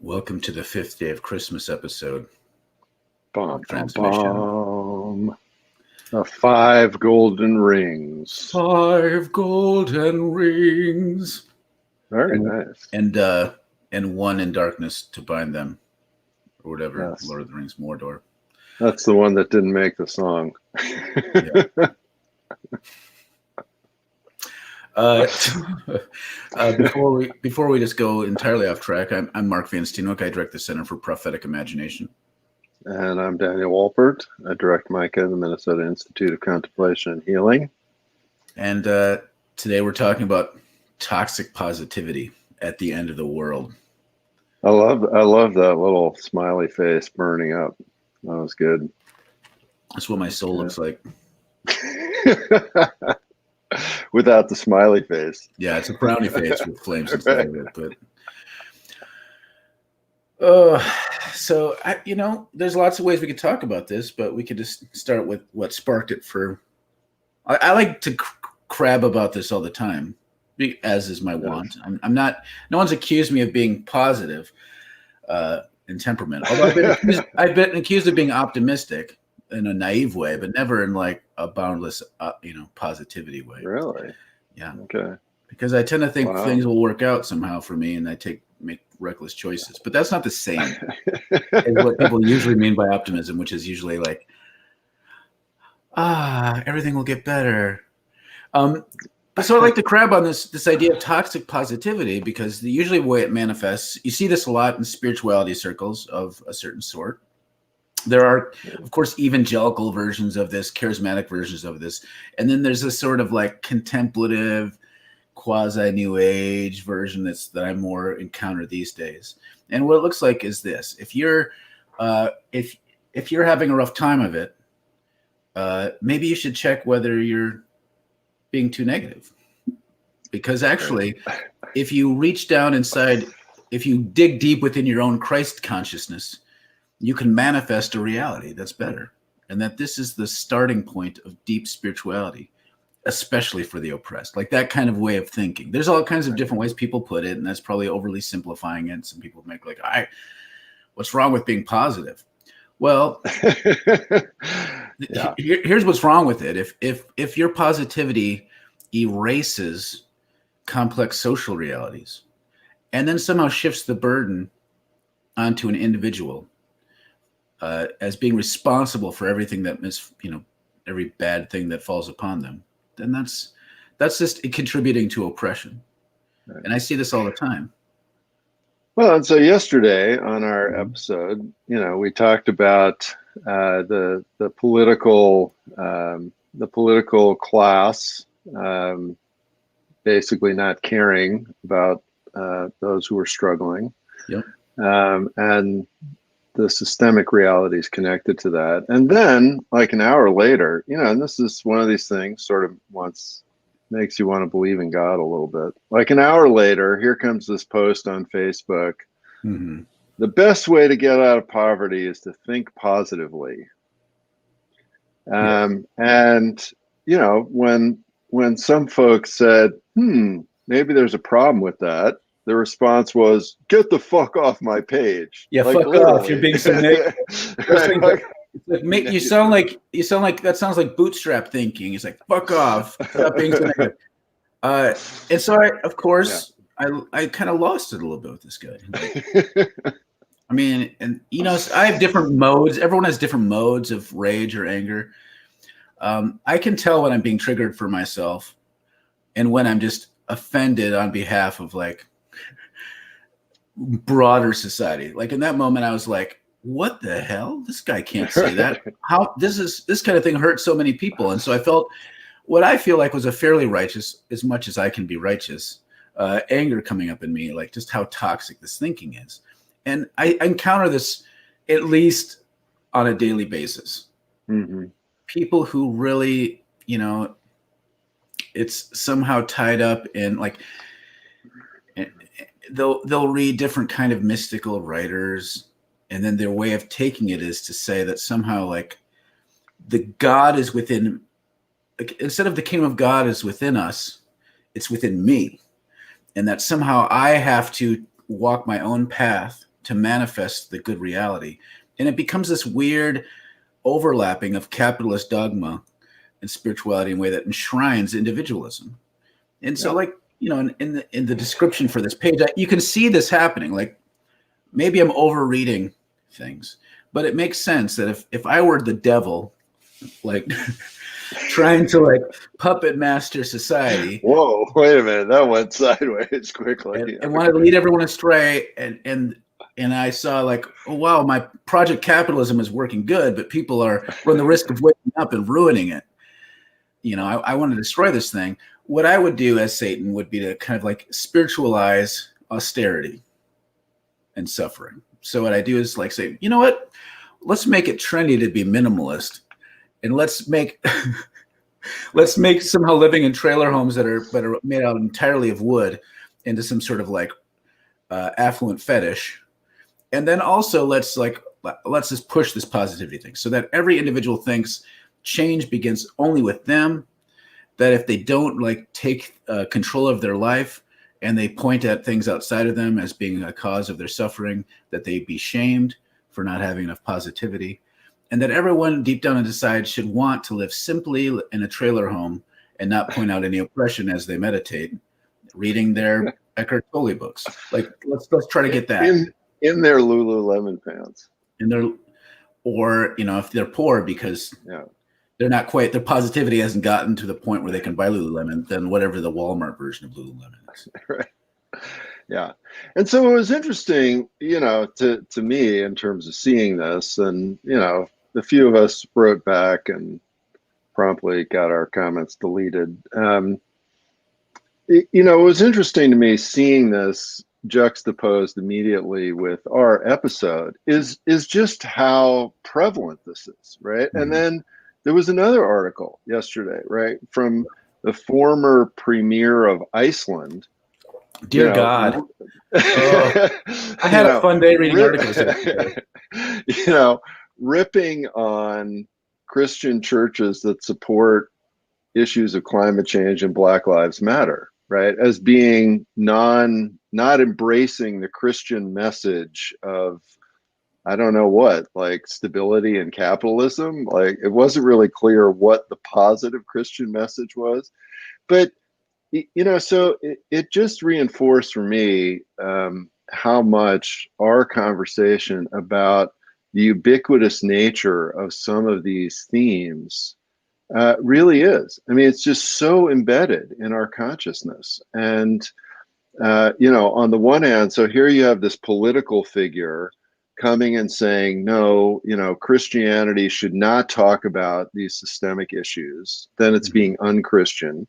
Welcome to the 5th day of Christmas episode. Bum, Transmission. bum. The 5 golden rings. 5 golden rings. Very nice. And 1 in darkness to bind them. Or whatever. Yes. Lord of the Rings, Mordor. That's the one that didn't make the song. Before we just go entirely off track, I'm Mark Van Steenhoek. I direct the Center for Prophetic Imagination. And I'm Daniel Wolpert. I direct Micah, the Minnesota Institute of Contemplation and Healing. And today we're talking about toxic positivity at the end of the world. I love that little smiley face burning up. That was good. That's what my soul looks like. Without the smiley face. Yeah, it's a brownie face with flames inside of it. But there's lots of ways we could talk about this, but we could just start with what sparked it for. I like to crab about this all the time, as is my want. I'm not. No one's accused me of being positive in temperament. Although I've been accused of being optimistic in a naive way, but never in like a boundless, positivity way. Really? Yeah. Okay. Because I tend to think things will work out somehow for me, and I make reckless choices. But that's not the same as what people usually mean by optimism, which is usually like, everything will get better. So I like to crab on this idea of toxic positivity, because usually the way it manifests, you see this a lot in spirituality circles of a certain sort. There are, of course, evangelical versions of this, charismatic versions of this. And then there's this sort of like contemplative, quasi-new age version that I more encounter these days. And what it looks like is this. If you're having a rough time of it, maybe you should check whether you're being too negative. Because actually, if you reach down inside, if you dig deep within your own Christ consciousness, you can manifest a reality that's better. And that this is the starting point of deep spirituality, especially for the oppressed. Like that kind of way of thinking. There's all kinds of different ways people put it, and that's probably overly simplifying it. Some people make like, what's wrong with being positive? Well, here's what's wrong with it. If your positivity erases complex social realities and then somehow shifts the burden onto an individual, as being responsible for everything that every bad thing that falls upon them, then that's just contributing to oppression. Right. And I see this all the time. Well, and so yesterday on our episode, we talked about the political class basically not caring about those who are struggling. Yep. And the systemic realities connected to that. And then like an hour later, and this is one of these things sort of makes you want to believe in God a little bit. Like an hour later, here comes this post on Facebook. Mm-hmm. The best way to get out of poverty is to think positively. And, when some folks said, maybe there's a problem with that, the response was, "Get the fuck off my page." Yeah, like, fuck literally. off. You're being so negative. You sound like that sounds like bootstrap thinking. It's like, fuck off. Stop being so negative. And so I kind of lost it a little bit with this guy. I mean, and I have different modes. Everyone has different modes of rage or anger. I can tell when I'm being triggered for myself and when I'm just offended on behalf of like broader society. Like in that moment, I was like, what the hell? This guy can't say that. How this kind of thing hurts so many people. And so I felt what I feel like was a fairly righteous, as much as I can be righteous, anger coming up in me, like just how toxic this thinking is. And I encounter this at least on a daily basis. Mm-hmm. People who really, it's somehow tied up in like, they'll read different kind of mystical writers, and then their way of taking it is to say that somehow like the God is within, like, instead of the kingdom of God is within us, it's within me, and that somehow I have to walk my own path to manifest the good reality. And it becomes this weird overlapping of capitalist dogma and spirituality in a way that enshrines individualism. And so, like, you know, in the description for this page, you can see this happening. Like, maybe I'm overreading things, but it makes sense that if I were the devil, like trying to like puppet master society. Whoa, wait a minute, that went sideways quickly. And wanted to lead everyone astray, and I saw like, oh wow, my project capitalism is working good, but people run the risk of waking up and ruining it. You know, I want to destroy this thing. What I would do as Satan would be to kind of like spiritualize austerity and suffering. So what I do is like say, you know what? Let's make it trendy to be minimalist, and let's make somehow living in trailer homes that are made out entirely of wood into some sort of like affluent fetish. And then also let's just push this positivity thing so that every individual thinks change begins only with them, that if they don't like take control of their life and they point at things outside of them as being a cause of their suffering, that they be shamed for not having enough positivity, and that everyone deep down inside should want to live simply in a trailer home and not point out any oppression as they meditate, reading their Eckhart Tolle books. Like, let's try to get that in their Lululemon pants. Or, you know, if they're poor because they're not quite, their positivity hasn't gotten to the point where they can buy Lululemon, then whatever the Walmart version of Lululemon is. Right. Yeah. And so it was interesting, you know, to me in terms of seeing this, and, you know, a few of us wrote back and promptly got our comments deleted. You know, it was interesting to me seeing this juxtaposed immediately with our episode is just how prevalent this is, right? Mm-hmm. And then there was another article yesterday, right, from the former premier of Iceland. Dear God. I had a fun day reading articles. You know, ripping on Christian churches that support issues of climate change and Black Lives Matter, right, as being not embracing the Christian message of, I don't know what, like stability and capitalism. Like, it wasn't really clear what the positive Christian message was, but you know, so it just reinforced for me how much our conversation about the ubiquitous nature of some of these themes really is. I mean, it's just so embedded in our consciousness. And, you know, on the one hand, so here you have this political figure coming and saying, no, you know, Christianity should not talk about these systemic issues. Then it's being unchristian.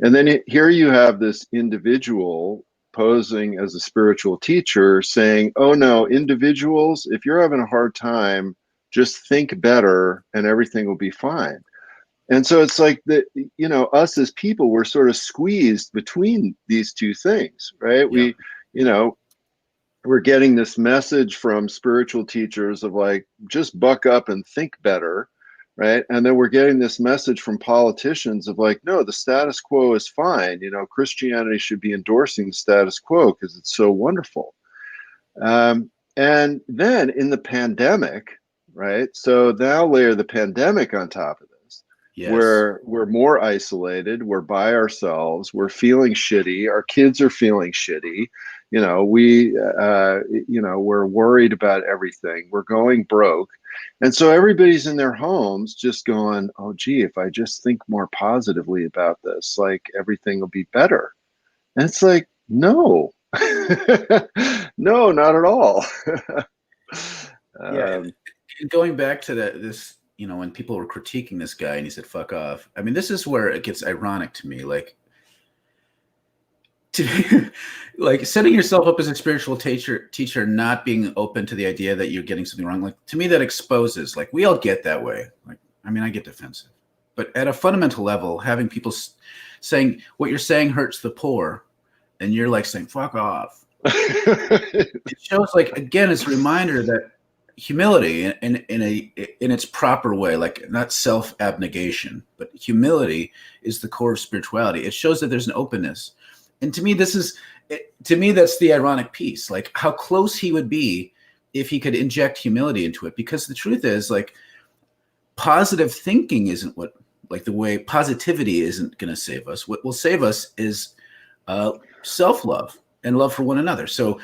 And then here you have this individual posing as a spiritual teacher saying, oh no, individuals, if you're having a hard time, just think better and everything will be fine. And so it's like that, you know, us as people, we're sort of squeezed between these two things, right? Yeah. We, you know, we're getting this message from spiritual teachers of like, just buck up and think better. Right. And then we're getting this message from politicians of like, no, the status quo is fine. You know, Christianity should be endorsing the status quo because it's so wonderful. And then in the pandemic, right. So now layer the pandemic on top of this, yes, where we're more isolated, we're by ourselves, we're feeling shitty. Our kids are feeling shitty. You know, you know, we're worried about everything. We're going broke. And so everybody's in their homes just going, oh, gee, if I just think more positively about this, like everything will be better. And it's like, no, no, not at all. Yeah. Going back to this, you know, when people were critiquing this guy and he said, fuck off. I mean, this is where it gets ironic to me. Like, like setting yourself up as a spiritual teacher, not being open to the idea that you're getting something wrong. Like, to me, that exposes, like, we all get that way. Like, I mean, I get defensive, but at a fundamental level, having people saying what you're saying hurts the poor, and you're like saying fuck off. It shows, like, again, it's a reminder that humility in its proper way, like not self-abnegation, but humility is the core of spirituality. It shows that there's an openness. And to me, that's the ironic piece, like how close he would be if he could inject humility into it. Because the truth is, like, positive thinking isn't what, like, the way positivity isn't going to save us. What will save us is self-love and love for one another. So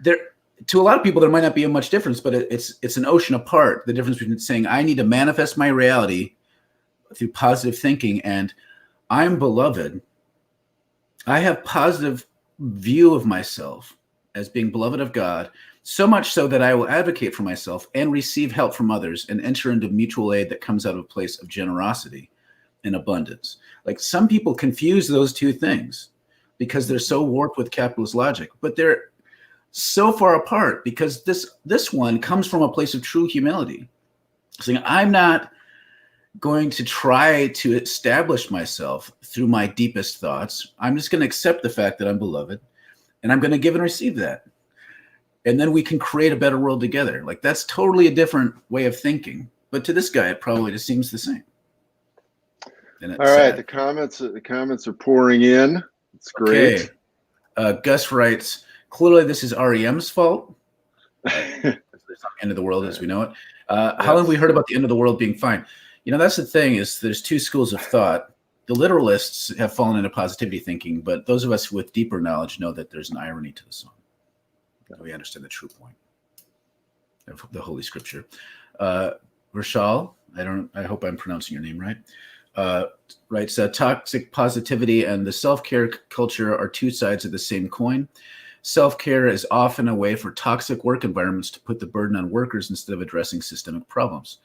there, to a lot of people, there might not be much difference, but it's an ocean apart, the difference between saying I need to manifest my reality through positive thinking and I'm beloved. I have positive view of myself as being beloved of God, so much so that I will advocate for myself and receive help from others and enter into mutual aid that comes out of a place of generosity and abundance. Like, some people confuse those two things because they're so warped with capitalist logic, but they're so far apart because this one comes from a place of true humility, saying I'm not going to try to establish myself through my deepest thoughts. I'm just going to accept the fact that I'm beloved, and I'm going to give and receive that. And then we can create a better world together. Like, that's totally a different way of thinking. But to this guy, it probably just seems the same. And all right, the comments are pouring in. It's great. Okay. Gus writes, clearly this is REM's fault. There's not the end of the world as we know it. How long have we heard about the end of the world being fine? You know, that's the thing, is there's two schools of thought. The literalists have fallen into positivity thinking, but those of us with deeper knowledge know that there's an irony to the song. We understand the true point of the Holy Scripture. Rashal, I hope I'm pronouncing your name right, writes, toxic positivity and the self-care culture are two sides of the same coin. Self-care is often a way for toxic work environments to put the burden on workers instead of addressing systemic problems.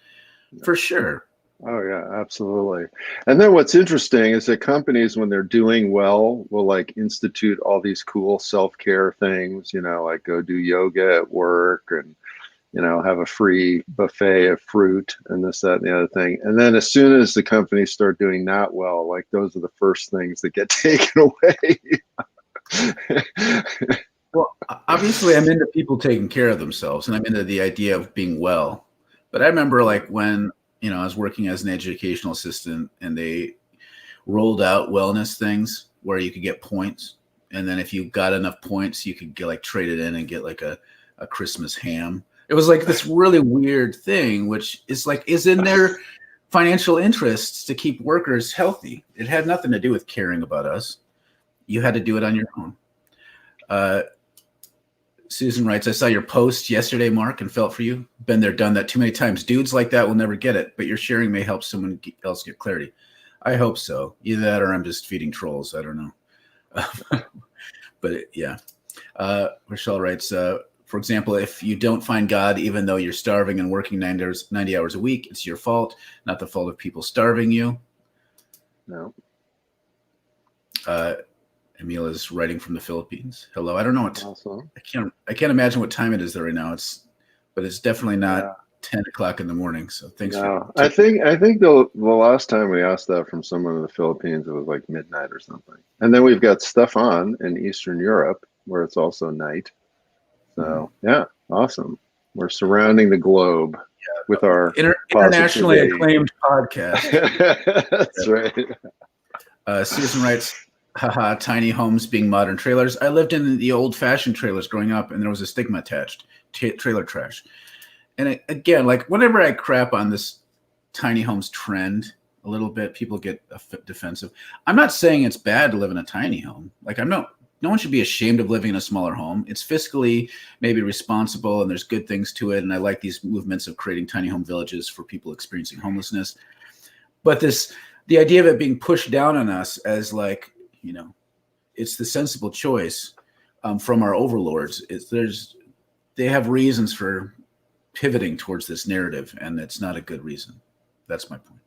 For sure. Oh yeah, absolutely. And then what's interesting is that companies, when they're doing well, will like institute all these cool self-care things, you know, like go do yoga at work and, you know, have a free buffet of fruit and this, that, and the other thing. And then as soon as the companies start doing that well, like those are the first things that get taken away. Well, obviously I'm into people taking care of themselves and I'm into the idea of being well. But I remember, like, when, you know, I was working as an educational assistant and they rolled out wellness things where you could get points. And then if you got enough points, you could get, like, traded in and get like a Christmas ham. It was like this really weird thing, which is like, is in their financial interests to keep workers healthy. It had nothing to do with caring about us. You had to do it on your own. Susan writes, I saw your post yesterday, Mark, and felt for you. Been there, done that too many times. Dudes like that will never get it, but your sharing may help someone else get clarity. I hope so. Either that or I'm just feeding trolls. I don't know. But yeah. Rochelle writes, for example, if you don't find God, even though you're starving and working 90 hours a week, it's your fault, not the fault of people starving you. No. Emil is writing from the Philippines. Hello. I don't know what. Awesome. I can't imagine what time it is there right now. But it's definitely not 10 o'clock in the morning. So thanks. No, I think the last time we asked that from someone in the Philippines, it was like midnight or something. And then we've got Stefan in Eastern Europe where it's also night. So yeah, awesome. We're surrounding the globe with our internationally acclaimed podcast. That's right. Susan writes, haha, tiny homes being modern trailers. I lived in the old-fashioned trailers growing up, and there was a stigma attached. Trailer trash. And again, like, whenever I crap on this tiny homes trend a little bit, people get defensive. I'm not saying it's bad to live in a tiny home. Like, no one should be ashamed of living in a smaller home. It's fiscally maybe responsible, and there's good things to it. And I like these movements of creating tiny home villages for people experiencing homelessness. But the idea of it being pushed down on us as, like, you know, it's the sensible choice from our overlords. They have reasons for pivoting towards this narrative, and it's not a good reason. That's my point.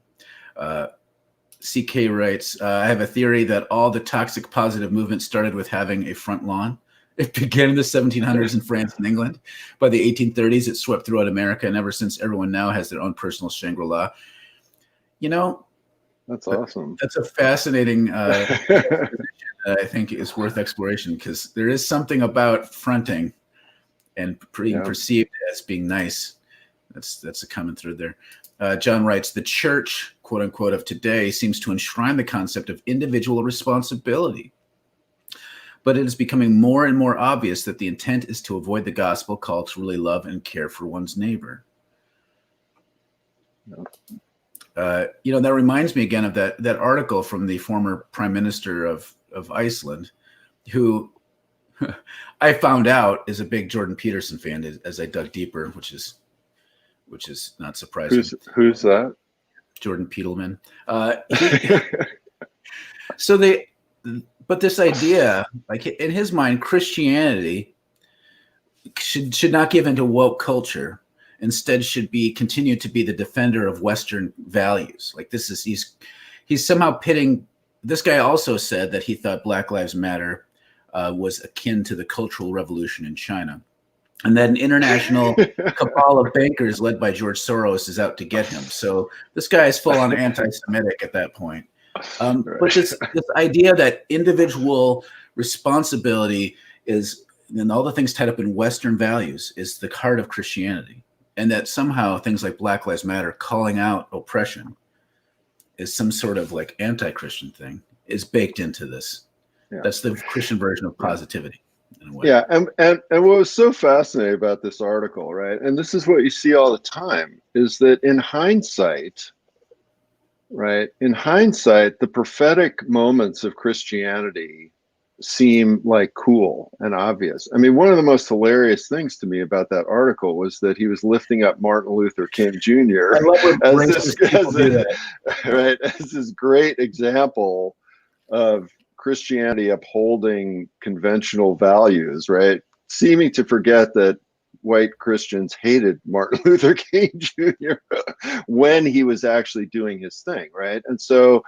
CK writes, I have a theory that all the toxic positive movement started with having a front lawn. It began in the 1700s in France and England. By the 1830s, it swept throughout America, and ever since, everyone now has their own personal Shangri-La. You know, That's awesome. That's a fascinating that I think is worth exploration, because there is something about fronting and being Yeah. perceived as being nice. That's a common thread there. John writes, the church, quote unquote, of today seems to enshrine the concept of individual responsibility. But it is becoming more and more obvious that the intent is to avoid the gospel call to really love and care for one's neighbor. That reminds me again of that article from the former prime minister of Iceland, who I found out is a big Jordan Peterson fan as I dug deeper, which is not surprising. Who's that? Jordan Peterson. But this idea, like in his mind, Christianity should not give into woke culture. Instead, should continue to be the defender of Western values. Like he's somehow pitting. This guy also said that he thought Black Lives Matter was akin to the Cultural Revolution in China, and that an international cabal of bankers led by George Soros is out to get him. So this guy is full on anti-Semitic at that point. But this idea that individual responsibility is, and all the things tied up in Western values, is the heart of Christianity, and that somehow things like Black Lives Matter calling out oppression is some sort of like anti-Christian thing, is baked into this. Yeah. That's the Christian version of positivity. In a way. Yeah, and what was so fascinating about this article, right? And this is what you see all the time, is that in hindsight, right? In hindsight, the prophetic moments of Christianity seem like cool and obvious. I mean, one of the most hilarious things to me about that article was that he was lifting up Martin Luther King Jr. as this great example of Christianity upholding conventional values, right? Seeming to forget that white Christians hated Martin Luther King Jr. when he was actually doing his thing, right? And so,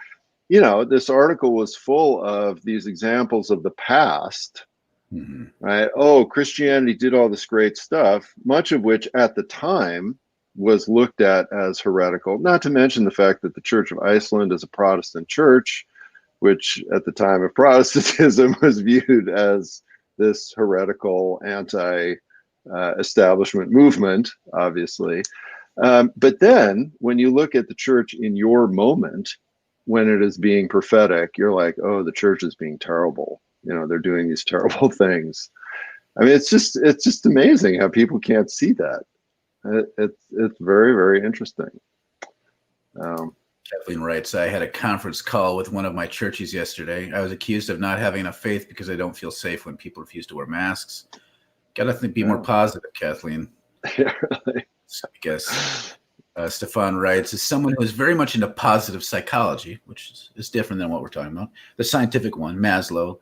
this article was full of these examples of the past, right? Oh, Christianity did all this great stuff, much of which at the time was looked at as heretical, not to mention the fact that the Church of Iceland is a Protestant church, which at the time of Protestantism was viewed as this heretical anti-establishment movement, obviously. But then when you look at the church in your moment, when it is being prophetic, you're like, oh, the church is being terrible. They're doing these terrible things. I mean, it's just amazing how people can't see that. It's very, very interesting. Kathleen writes, I had a conference call with one of my churches yesterday. I was accused of not having enough faith because I don't feel safe when people refuse to wear masks. Got to be more positive, Kathleen. Yeah, really. So I guess Stefan writes, as someone who is very much into positive psychology, which is different than what we're talking about, the scientific one, Maslow,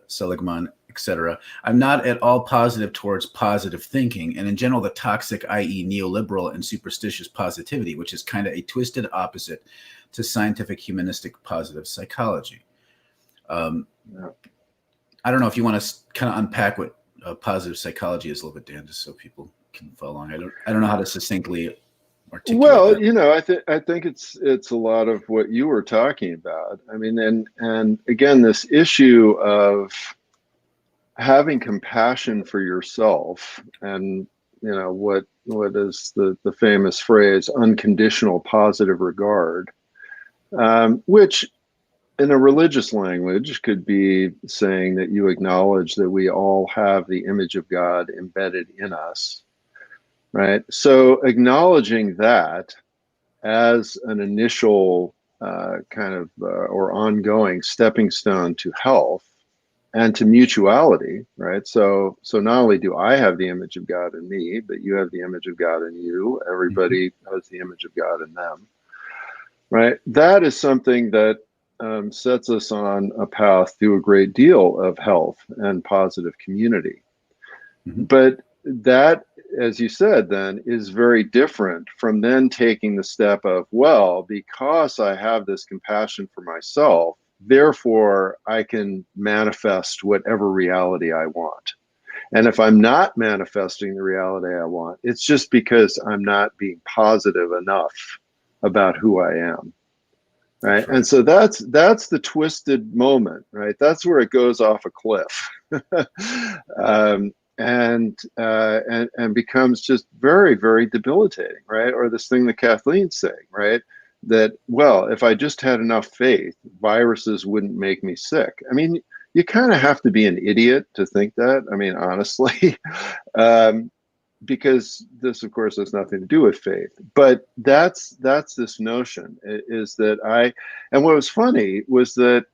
Seligman, etc. I'm not at all positive towards positive thinking, and in general, the toxic, i.e. neoliberal and superstitious positivity, which is kind of a twisted opposite to scientific humanistic positive psychology. I don't know if you want to kind of unpack what positive psychology is a little bit, Dan, just so people can follow along. I don't know how to succinctly articulate that. I think it's a lot of what you were talking about. I mean, and again, this issue of having compassion for yourself, and what is the famous phrase, unconditional positive regard, which in a religious language could be saying that you acknowledge that we all have the image of God embedded in us, right? So acknowledging that as an initial or ongoing stepping stone to health and to mutuality, right? So not only do I have the image of God in me, but you have the image of God in you. Everybody has the image of God in them, right? That is something that sets us on a path to a great deal of health and positive community. But that, as you said, then is very different from then taking the step of, well, because I have this compassion for myself, therefore I can manifest whatever reality I want. And if I'm not manifesting the reality I want, it's just because I'm not being positive enough about who I am. right? That's right. And so that's the twisted moment, right? That's where it goes off a cliff. And becomes just very, very debilitating, right? Or this thing that Kathleen's saying, right? That, well, if I just had enough faith, viruses wouldn't make me sick. I mean, you kind of have to be an idiot to think that. I mean, honestly, because this, of course, has nothing to do with faith. But that's this notion is that and what was funny was that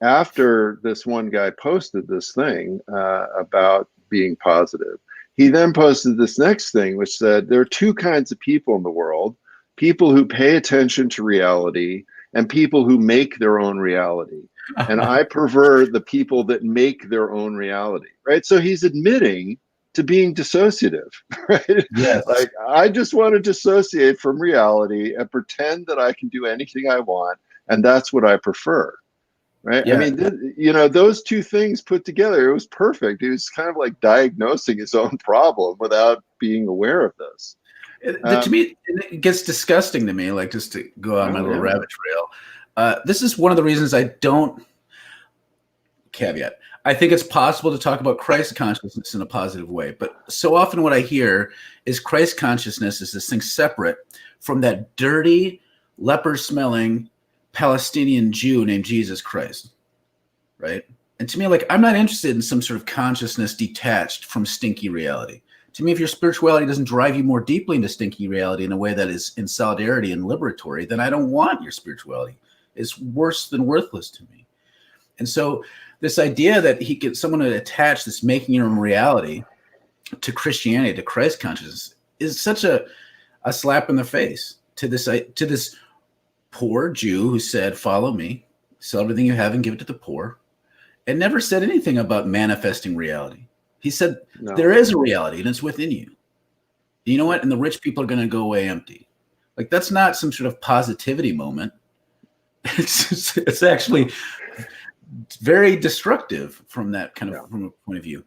after this one guy posted this thing about being positive, he then posted this next thing, which said there are two kinds of people in the world: people who pay attention to reality and people who make their own reality. And I prefer the people that make their own reality, right? So he's admitting to being dissociative, right? Yes. Like, I just want to dissociate from reality and pretend that I can do anything I want. And that's what I prefer. Right. I Yeah. mean, those two things put together, it was perfect. He was kind of like diagnosing his own problem without being aware of this. To me, it gets disgusting to me, like, just to go on my little Yeah. rabbit trail. This is one of the reasons I don't, caveat, I think it's possible to talk about Christ consciousness in a positive way. But so often what I hear is Christ consciousness is this thing separate from that dirty, leper-smelling Palestinian Jew named Jesus Christ, right? And to me, like, I'm not interested in some sort of consciousness detached from stinky reality. To me, if your spirituality doesn't drive you more deeply into stinky reality in a way that is in solidarity and liberatory, then I don't want your spirituality. It's worse than worthless to me. And so this idea that someone to attach this making your own reality to Christianity, to Christ consciousness, is such a slap in the face to this poor Jew who said, "Follow me, sell everything you have and give it to the poor," and never said anything about manifesting reality. He said, No. there is a reality and it's within you. You know what? And the rich people are going to go away empty. Like, that's not some sort of positivity moment. It's actually very destructive from that kind of from a point of view.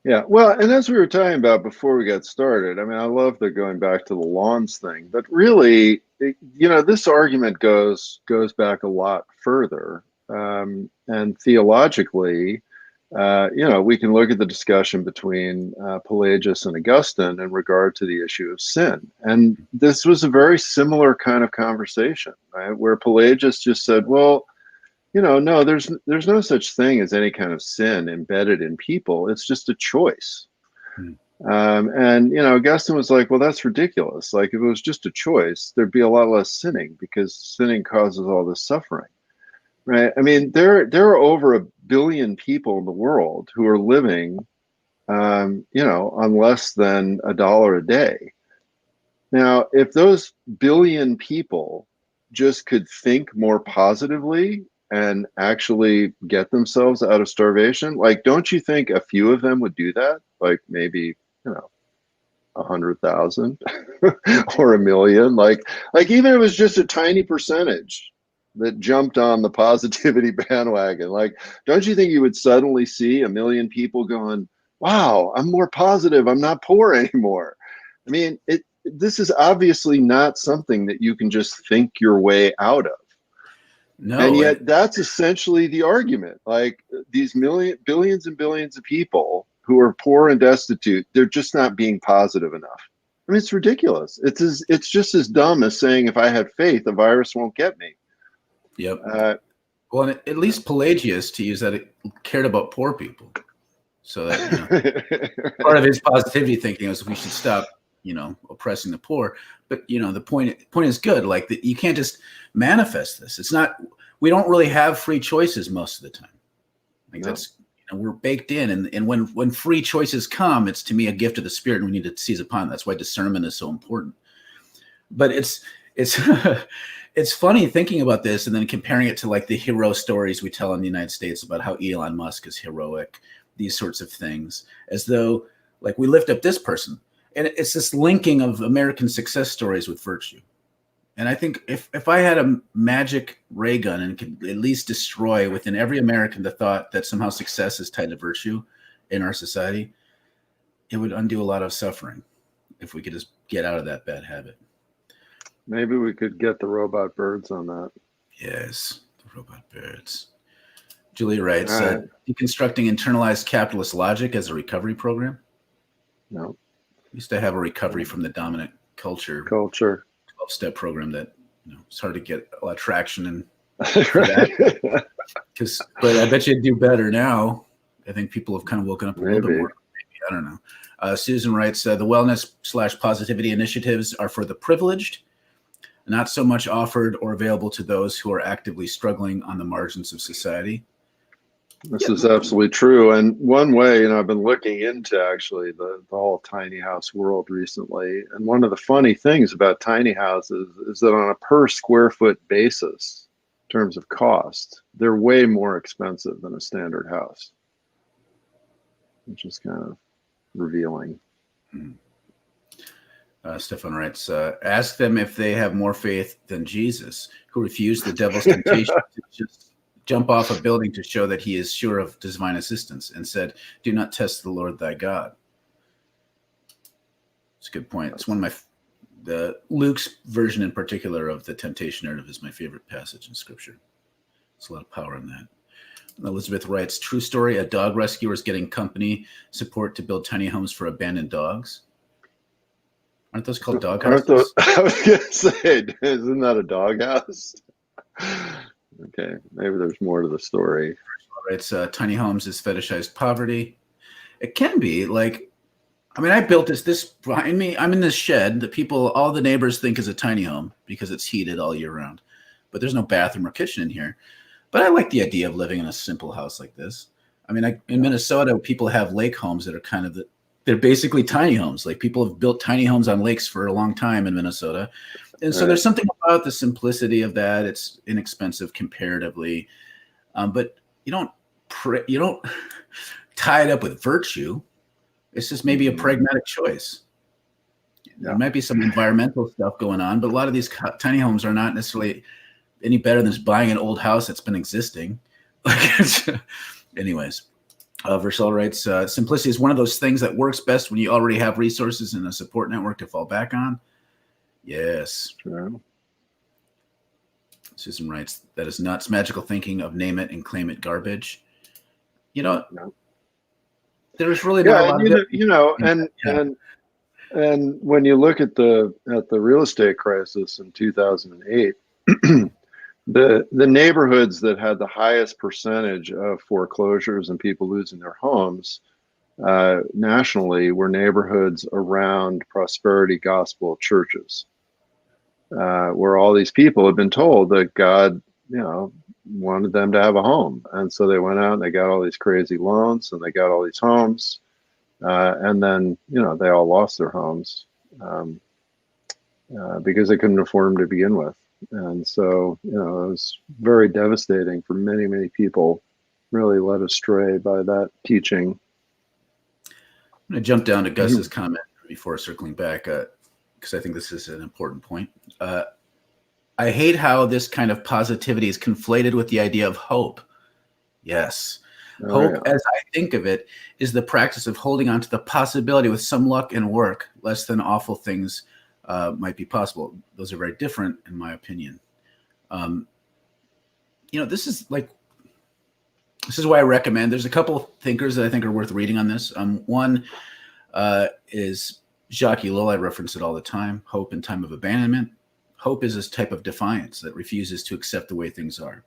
Yeah, well, and as we were talking about before we got started, I mean, I love the going back to the lawns thing, but really, this argument goes back a lot further, and theologically, we can look at the discussion between Pelagius and Augustine in regard to the issue of sin, and this was a very similar kind of conversation, right? Where Pelagius just said, well, no, there's no such thing as any kind of sin embedded in people. It's just a choice. And Augustine was like, well, that's ridiculous. Like, if it was just a choice, there'd be a lot less sinning because sinning causes all this suffering, right? I mean, there are over 1 billion people in the world who are living, on less than $1 a day. Now, if those billion people just could think more positively and actually get themselves out of starvation, like, don't you think a few of them would do that? Like, maybe 100,000 or 1 million. Like even if it was just a tiny percentage that jumped on the positivity bandwagon, like, don't you think you would suddenly see 1 million people going, "Wow, I'm more positive. I'm not poor anymore." I mean, this is obviously not something that you can just think your way out of. No, And yet that's essentially the argument. Like, these billions and billions of people who are poor and destitute, they're just not being positive enough. I mean, it's ridiculous. It's just as dumb as saying, if I had faith, the virus won't get me. Yep. Well, at least Pelagius, to use that, cared about poor people. So that, part of his positivity thinking was we should stop, oppressing the poor. But the point is good. Like, that you can't just manifest this. It's not. We don't really have free choices most of the time. Like, that's we're baked in, and when free choices come, it's, to me, a gift of the Spirit, and we need to seize upon it. That's why discernment is so important. But it's it's funny thinking about this and then comparing it to, like, the hero stories we tell in the United States about how Elon Musk is heroic, these sorts of things, as though, like, we lift up this person. And it's this linking of American success stories with virtue. And I think if I had a magic ray gun and could at least destroy within every American the thought that somehow success is tied to virtue in our society, it would undo a lot of suffering if we could just get out of that bad habit. Maybe we could get the robot birds on that. Yes, the robot birds. Julia writes, All right. deconstructing internalized capitalist logic as a recovery program. No. We used to have a recovery from the dominant culture Culture. 12-step program that it's hard to get a lot of traction in for that. Right. But I bet you'd do better now. I think people have kind of woken up a little bit Maybe. more. Maybe, I don't know. Susan writes, the wellness/positivity initiatives are for the privileged, not so much offered or available to those who are actively struggling on the margins of society. This is absolutely true. And one way, I've been looking into actually the whole tiny house world recently. And one of the funny things about tiny houses is that on a per square foot basis, in terms of cost, they're way more expensive than a standard house, which is kind of revealing. Stefan writes, ask them if they have more faith than Jesus, who refused the devil's temptation to just jump off a building to show that he is sure of divine assistance and said, do not test the Lord thy God. It's a good point. It's one of the Luke's version in particular of the temptation narrative is my favorite passage in scripture. There's a lot of power in that. Elizabeth writes, true story, a dog rescuer is getting company support to build tiny homes for abandoned dogs. Aren't those called dog houses? I was going to say, isn't that a dog house? Okay, maybe there's more to the story. It's tiny homes is fetishized poverty. It can be like, I built this behind me. I'm in this shed that all the neighbors think is a tiny home because it's heated all year round, but there's no bathroom or kitchen in here. But I like the idea of living in a simple house like this. In Minnesota, people have lake homes that are they're basically tiny homes. Like people have built tiny homes on lakes for a long time in Minnesota. And so there's something about the simplicity of that. It's inexpensive comparatively, but you don't tie it up with virtue. It's just maybe a pragmatic choice. Yeah. There might be some environmental stuff going on, but a lot of these tiny homes are not necessarily any better than just buying an old house that's been existing. Anyways, Versal writes, simplicity is one of those things that works best when you already have resources and a support network to fall back on. Yes. True. Susan writes, that is nuts. Magical thinking of name it and claim it garbage. No. There's really not a lot and when you look at the real estate crisis in 2008, the neighborhoods that had the highest percentage of foreclosures and people losing their homes nationally were neighborhoods around prosperity gospel churches, where all these people had been told that God, wanted them to have a home. And so they went out and they got all these crazy loans and they got all these homes. And then, they all lost their homes because they couldn't afford them to begin with. And so, it was very devastating for many, many people, really led astray by that teaching. I'm going to jump down to Gus's comment before circling back, because I think this is an important point. I hate how this kind of positivity is conflated with the idea of hope. Yes. Hope, as I think of it, is the practice of holding on to the possibility with some luck and work, less than awful things might be possible. Those are very different, in my opinion. This is why I recommend. There's a couple of thinkers that I think are worth reading on this. One is Jacques Ellul. I reference it all the time. Hope in Time of Abandonment. Hope is this type of defiance that refuses to accept the way things are.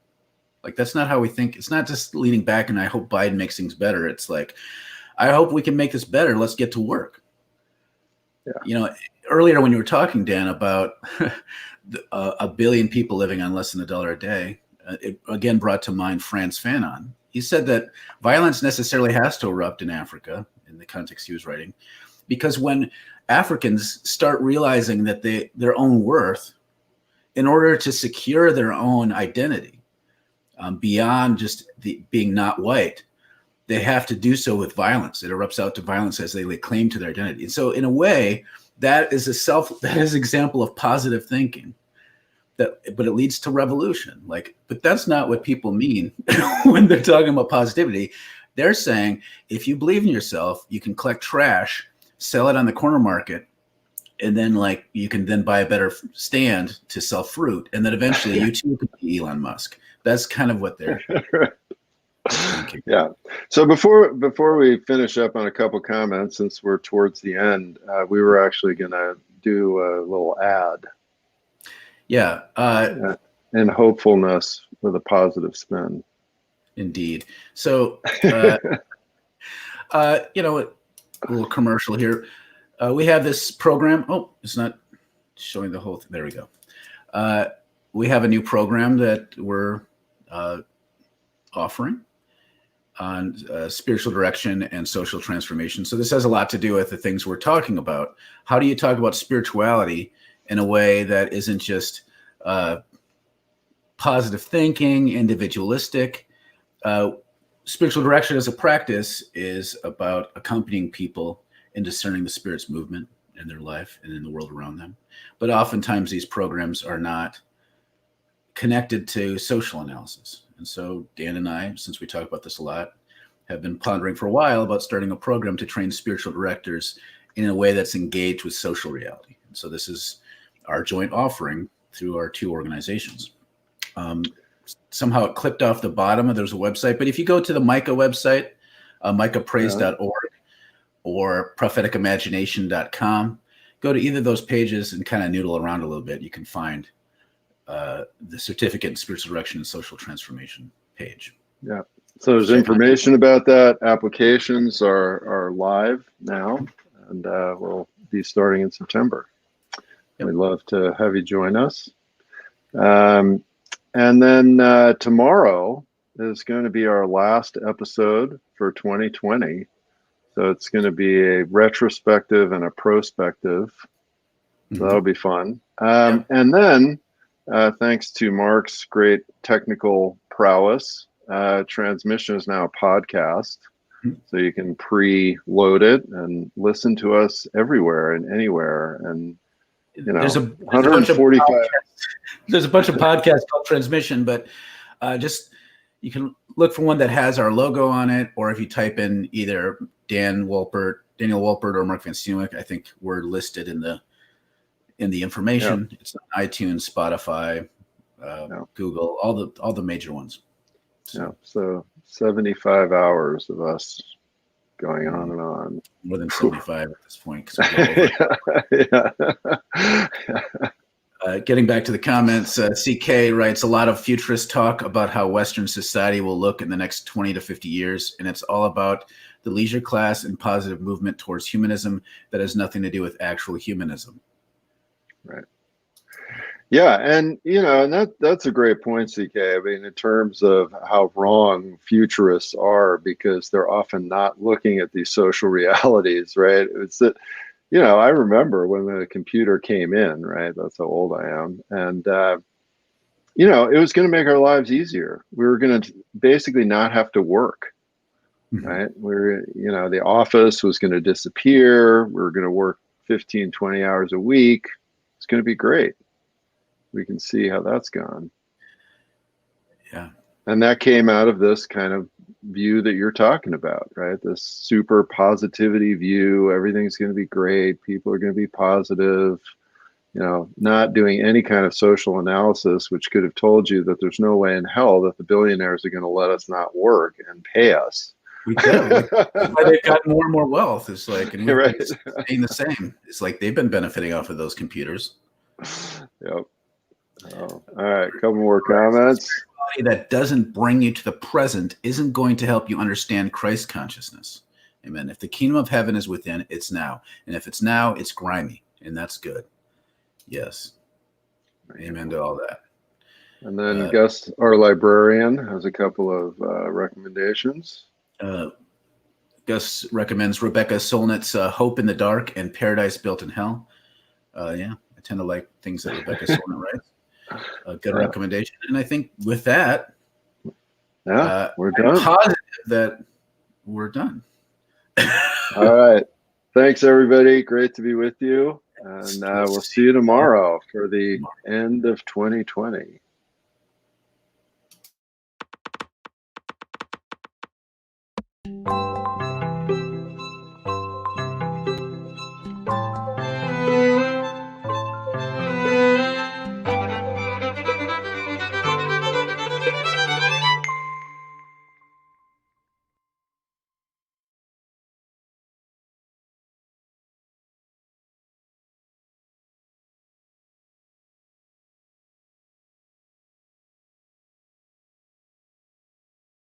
Like, that's not how we think. It's not just leaning back and I hope Biden makes things better. It's like, I hope we can make this better. Let's get to work. Yeah. Earlier when you were talking, Dan, about a billion people living on less than $1 a day, it again brought to mind Frantz Fanon. He said that violence necessarily has to erupt in Africa, in the context he was writing, because when Africans start realizing that their own worth, in order to secure their own identity, beyond just being not white, they have to do so with violence. It erupts out to violence as they lay claim to their identity. And so in a way, that is an example of positive thinking. But it leads to revolution. But that's not what people mean when they're talking about positivity. They're saying, if you believe in yourself, you can collect trash, sell it on the corner market, and then like you can then buy a better stand to sell fruit, and then eventually you too could be Elon Musk. That's kind of what they're thinking. Yeah. So before we finish up on a couple comments, since we're towards the end, we were actually going to do a little ad. Yeah. And hopefulness with a positive spin. Indeed. So, a little commercial here. We have this program. Oh, it's not showing the whole thing. There we go. We have a new program that we're offering on spiritual direction and social transformation. So this has a lot to do with the things we're talking about. How do you talk about spirituality in a way that isn't just positive thinking, individualistic? Spiritual direction as a practice is about accompanying people in discerning the Spirit's movement in their life and in the world around them. But oftentimes these programs are not connected to social analysis. And so Dan and I, since we talk about this a lot, have been pondering for a while about starting a program to train spiritual directors in a way that's engaged with social reality. And so this is our joint offering through our two organizations. Somehow it clipped off the bottom. There's a website, but if you go to the Micah website, micahpraise.org or prophetikimagination.com, go to either of those pages and kind of noodle around a little bit. You can find the certificate in spiritual direction and social transformation page. Yeah. So there's information about that. Applications are live now, and we'll be starting in September. Yep. We'd love to have you join us. And then tomorrow is going to be our last episode for 2020. So it's going to be a retrospective and a prospective. So that'll be fun. And then, thanks to Mark's great technical prowess, transmission is now a podcast. So you can pre-load it and listen to us everywhere and anywhere. And there's a 145. There's a bunch of podcasts called Transmission, but just you can look for one that has our logo on it, or if you type in either Daniel Wolpert, or Mark Van Steenwyk, I think we're listed in the information. Yep. It's on iTunes, Spotify, Google, all the major ones. So 75 hours of us going on and on. More than 75 at this point. Getting back to the comments, CK writes, a lot of futurist talk about how Western society will look in the next 20 to 50 years, and it's all about the leisure class and positive movement towards humanism that has nothing to do with actual humanism. Right. Yeah, and and that's a great point, CK. I mean, in terms of how wrong futurists are, because they're often not looking at these social realities, right? It's that, I remember when the computer came in, right? That's how old I am. And, it was going to make our lives easier. We were going to basically not have to work, right? The office was going to disappear. We were going to work 15, 20 hours a week. It's going to be great. We can see how that's gone. Yeah. And that came out of this kind of view that you're talking about, right? This super positivity view. Everything's going to be great. People are going to be positive, not doing any kind of social analysis, which could have told you that there's no way in hell that the billionaires are going to let us not work and pay us. That's why they've got more and more wealth. It's like, and right. It's staying the same. It's like they've been benefiting off of those computers. Yep. Oh, all right, couple more comments. That doesn't bring you to the present isn't going to help you understand Christ consciousness. Amen. If the kingdom of heaven is within, it's now. And if it's now, it's grimy. And that's good. Yes. Amen to all that. And then Gus, our librarian, has a couple of recommendations. Gus recommends Rebecca Solnit's Hope in the Dark and Paradise Built in Hell. I tend to like things that Rebecca Solnit writes. A good recommendation. And I think with that, we're done. I'm positive that we're done. All right. Thanks, everybody. Great to be with you. And we'll see you tomorrow for the end of 2020.